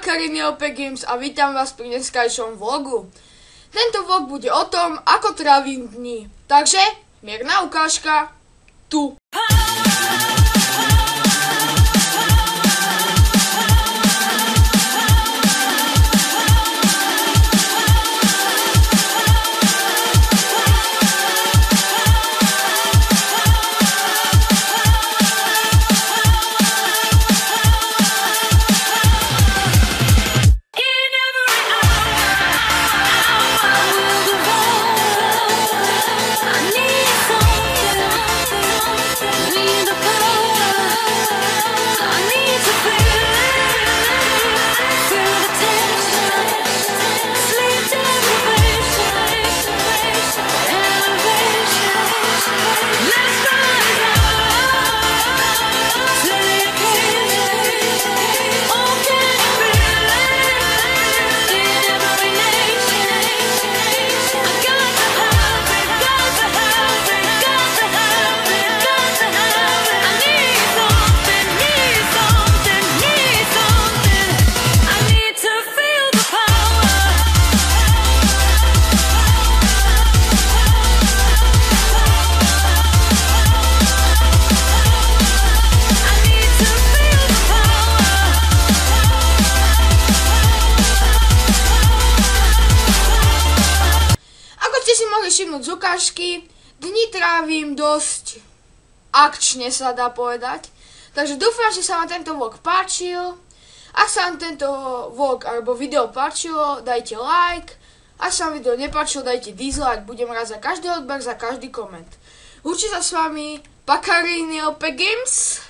Pakarini OP Games a vítam vás pri dneskajšom vlogu. Tento vlog bude o tom, ako trávim dni. Takže, mierna ukážka, tu. Všimnúť z ukážky, dni trávim dosť akčne, sa dá povedať. Takže dúfam, že sa vám tento vlog páčil. Ak sa vám tento vlog alebo video páčilo, dajte like. Ak sa vám video nepáčilo, dajte dislike. Budem rád za každý odber, za každý koment. Lúči sa s vami Pakarini OP Games.